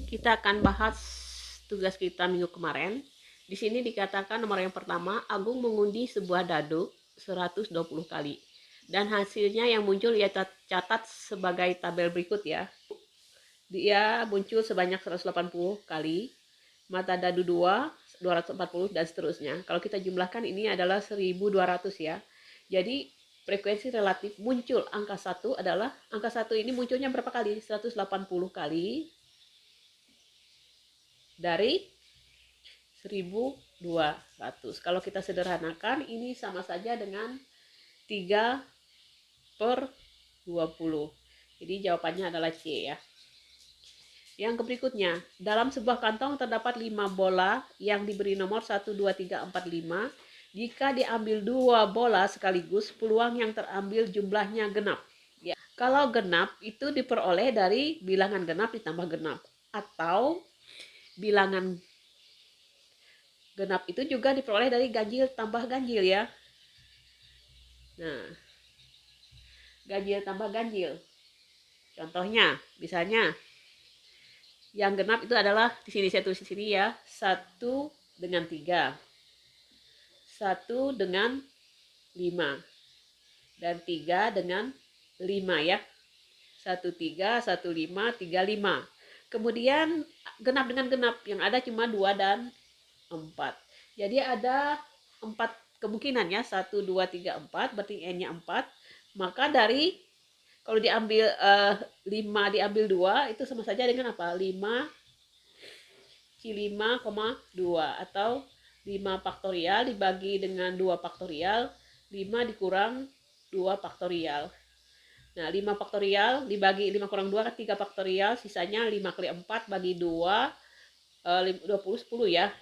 Kita akan bahas tugas kita minggu kemarin. Di sini dikatakan nomor yang pertama, Agung mengundi sebuah dadu 120 kali. Dan hasilnya yang muncul ia catat sebagai tabel berikut ya. Dia muncul sebanyak 180 kali, mata dadu 2, 240 dan seterusnya. Kalau kita jumlahkan ini adalah 1200 ya. Jadi frekuensi relatif muncul angka 1 adalah, angka 1 ini munculnya berapa kali? 180 kali dari 1200. Kalau kita sederhanakan ini sama saja dengan 3/20. Jadi jawabannya adalah C ya. Yang berikutnya, dalam sebuah kantong terdapat 5 bola yang diberi nomor 1, 2, 3, 4, 5. Jika diambil 2 bola sekaligus, peluang yang terambil jumlahnya genap. Ya. Kalau genap itu diperoleh dari bilangan genap ditambah genap. Atau bilangan genap itu juga diperoleh dari ganjil tambah ganjil ya. Nah, ganjil tambah ganjil. Contohnya, misalnya yang genap itu adalah di sini saya tulis di sini ya, 1 dengan 3, 1 dengan 5, dan 3 dengan 5 ya. 1 3, 1 5, 3 5. Kemudian genap dengan genap yang ada cuma 2 dan 4. Jadi ada 4 kemungkinan ya, 1 2 3 4, berarti n-nya 4. Maka dari kalau diambil 5 diambil 2 itu sama saja dengan apa? 5 5,2 atau 5 faktorial dibagi dengan 2 faktorial, 5 dikurang 2 faktorial. Nah, 5 faktorial dibagi 5 kurang 2 kan 3 faktorial, sisanya 5 kali 4 bagi 2, 20, 10 ya.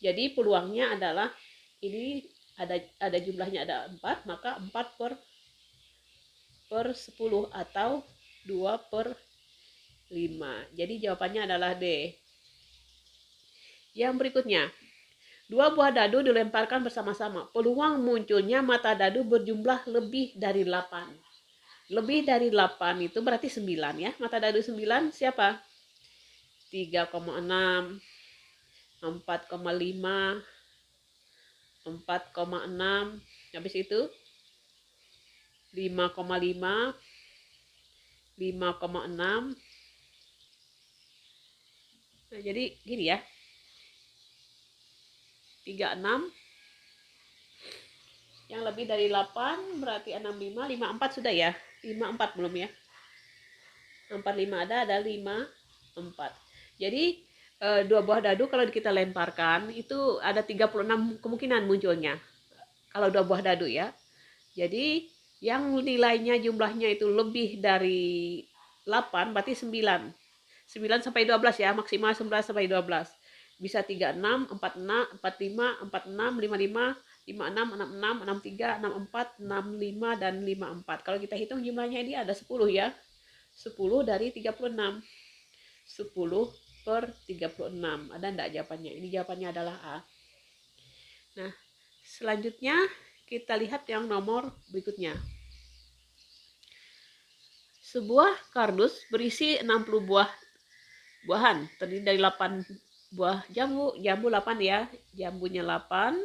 Jadi peluangnya adalah ini ada jumlahnya ada 4, maka 4 per 10 atau 2 per 5. Jadi jawabannya adalah D. Yang berikutnya, 2 buah dadu dilemparkan bersama-sama. Peluang munculnya mata dadu berjumlah lebih dari 8. Lebih dari 8 itu berarti 9 ya. Mata dadu 9 siapa? 3,6, 4,5, 4,6, habis itu 5,5, 5,6. Nah, jadi gini ya. 36 yang lebih dari 8 berarti 65, 54 sudah ya. 54 belum ya. 45 ada 54. Jadi 2 buah dadu kalau kita lemparkan itu ada 36 kemungkinan munculnya. Kalau 2 buah dadu ya. Jadi yang nilainya jumlahnya itu lebih dari 8 berarti 9. 9 sampai 12 ya, maksimal 11 sampai 12. Bisa 36, 46, 45, 46, 55, 56, 66, 63, 64, 65 dan 54. Kalau kita hitung jumlahnya ini ada 10 ya. 10 dari 36. 10 per 36. Ada enggak jawabannya? Ini jawabannya adalah A. Nah, selanjutnya kita lihat yang nomor berikutnya. Sebuah kardus berisi 60 buahan, terdiri dari 8 buah jambu, jambu 8 ya, jambunya 8,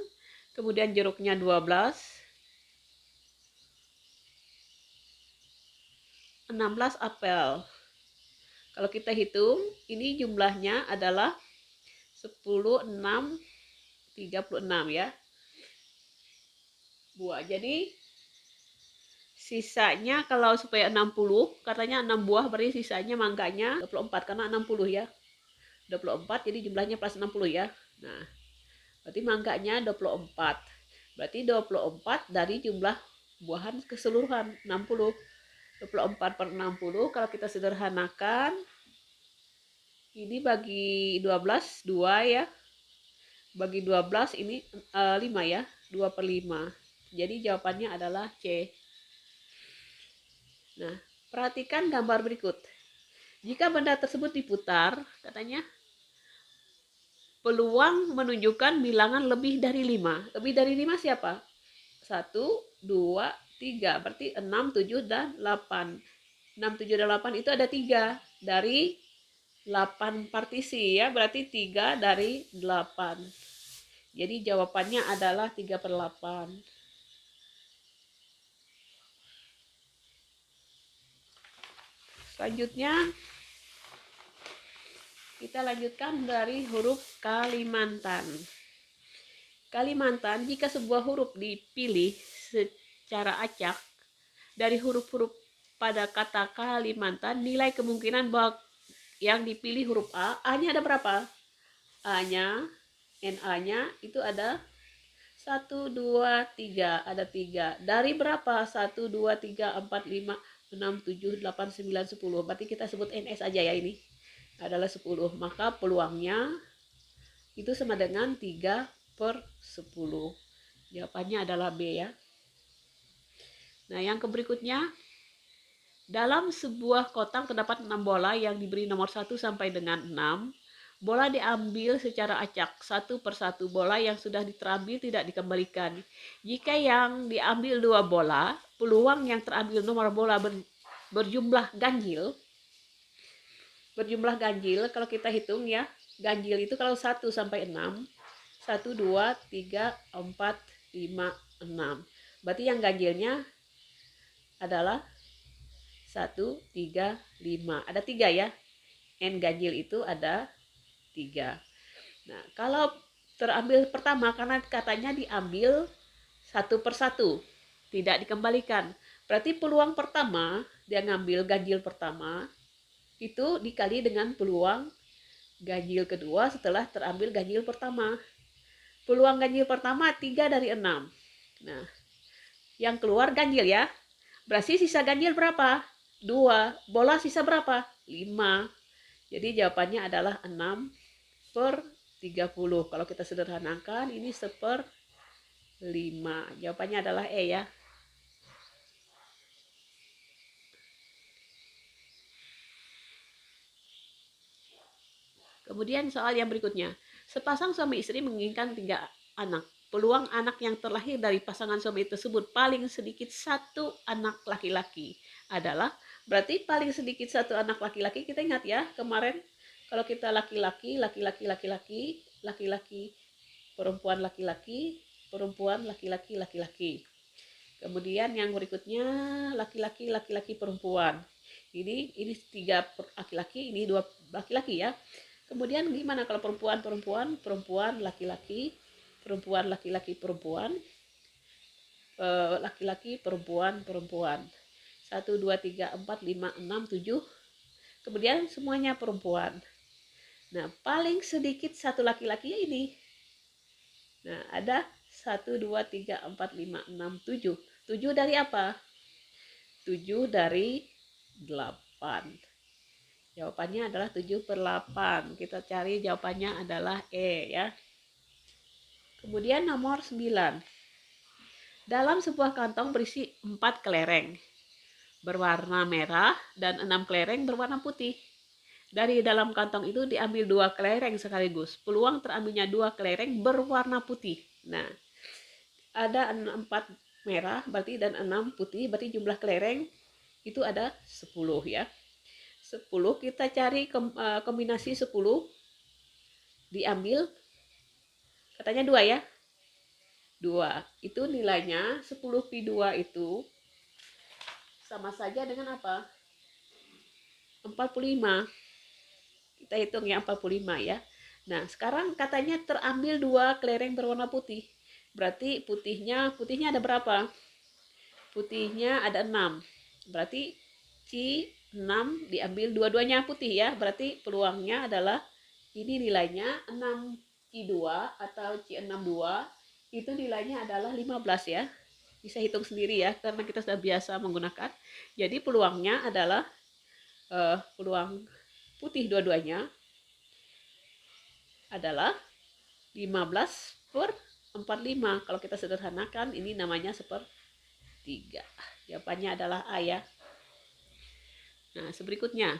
kemudian jeruknya 12, 16 apel. Kalau kita hitung, ini jumlahnya adalah 10, 6, 36 ya. Buah. Jadi sisanya kalau supaya 60, katanya 6 buah berarti sisanya mangganya 24 karena 60 ya. 24 jadi jumlahnya plus 60 ya. Nah, berarti mangganya 24. Berarti 24 dari jumlah buahan keseluruhan 60. 24 per 60 kalau kita sederhanakan ini bagi 12 2 ya. Bagi 12 ini 5 ya. 2 per 5. Jadi jawabannya adalah C. Nah, perhatikan gambar berikut. Jika benda tersebut diputar, katanya peluang menunjukkan bilangan lebih dari 5. Lebih dari 5 siapa? 1, 2, 3. Berarti 6, 7, dan 8. 6, 7, dan 8 itu ada 3 dari 8 partisi ya, berarti 3 dari 8. Jadi jawabannya adalah 3/8. Selanjutnya kita lanjutkan dari huruf Kalimantan. Kalimantan, jika sebuah huruf dipilih secara acak dari huruf-huruf pada kata Kalimantan, nilai kemungkinan bahwa yang dipilih huruf A, A-nya ada berapa? A-nya, NA-nya itu ada 1, 2, 3, ada 3. Dari berapa? 1, 2, 3, 4, 5, 6, 7, 8, 9, 10. Berarti kita sebut NS aja ya ini. Adalah 10. Maka peluangnya itu sama dengan 3/10. Jawabannya adalah B ya. Nah, yang berikutnya, dalam sebuah kotak terdapat 6 bola yang diberi nomor 1 sampai dengan 6. Bola diambil secara acak, satu persatu. Bola yang sudah terambil tidak dikembalikan. Jika yang diambil 2 bola, peluang yang terambil nomor bola berjumlah ganjil. Kalau kita hitung ya, ganjil itu kalau 1 sampai 6. 1, 2, 3, 4, 5, 6. Berarti yang ganjilnya adalah 1, 3, 5. Ada 3 ya. N ganjil itu ada 3. Nah, kalau terambil pertama, karena katanya diambil satu persatu, tidak dikembalikan. Berarti peluang pertama, dia ngambil ganjil pertama, itu dikali dengan peluang ganjil kedua setelah terambil ganjil pertama. Peluang ganjil pertama 3 dari 6. Nah, yang keluar ganjil ya. Berarti sisa ganjil berapa? 2. Bola sisa berapa? 5. Jadi jawabannya adalah 6/30. Kalau kita sederhanakan, ini 1/5. Jawabannya adalah E ya. Kemudian soal yang berikutnya. Sepasang suami istri menginginkan 3 anak. Peluang anak yang terlahir dari pasangan suami tersebut paling sedikit 1 anak laki-laki adalah, berarti paling sedikit 1 anak laki-laki, kita ingat ya kemarin kalau kita laki-laki, perempuan laki-laki, laki-laki. Kemudian yang berikutnya laki-laki, perempuan. Ini 3 laki-laki, ini 2 laki-laki ya. Kemudian gimana kalau perempuan, laki-laki, perempuan, laki-laki, perempuan. 1, 2, 3, 4, 5, 6, 7. Kemudian semuanya perempuan. Nah, paling sedikit 1 laki-laki ya ini. Nah, ada 1, 2, 3, 4, 5, 6, 7. 7 dari apa? 7 dari 8. Jawabannya adalah 7/8. Kita cari jawabannya adalah E ya. Kemudian nomor 9. Dalam sebuah kantong berisi 4 kelereng berwarna merah dan 6 kelereng berwarna putih. Dari dalam kantong itu diambil 2 kelereng sekaligus. Peluang terambilnya 2 kelereng berwarna putih. Nah, ada 4 merah berarti dan 6 putih, berarti jumlah kelereng itu ada 10 ya. 10 kita cari kombinasi 10, diambil katanya 2 ya. 2 itu nilainya 10/2 itu sama saja dengan apa? 45. Kita hitung ya 45 ya. Nah, sekarang katanya terambil 2 kelereng berwarna putih. Berarti putihnya ada berapa? Putihnya ada 6. Berarti C 6 diambil dua-duanya putih ya. Berarti peluangnya adalah ini nilainya 6/2 atau C62 itu nilainya adalah 15 ya. Bisa hitung sendiri ya karena kita sudah biasa menggunakan. Jadi peluangnya adalah peluang putih dua-duanya adalah 15/45. Kalau kita sederhanakan ini namanya 1/3. Jawabannya adalah A ya. Nah, berikutnya.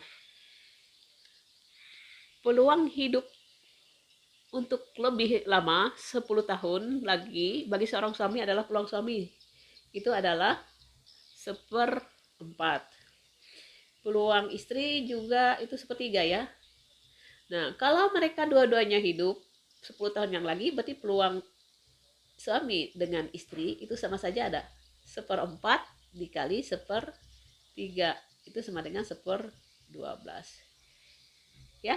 Peluang hidup untuk lebih lama 10 tahun lagi bagi seorang suami adalah peluang suami. Itu adalah 1/4. Peluang istri juga itu 1/3 ya. Nah, kalau mereka dua-duanya hidup 10 tahun yang lagi, berarti peluang suami dengan istri itu sama saja ada 1/4 dikali 1/3, itu sama dengan 1/12 ya.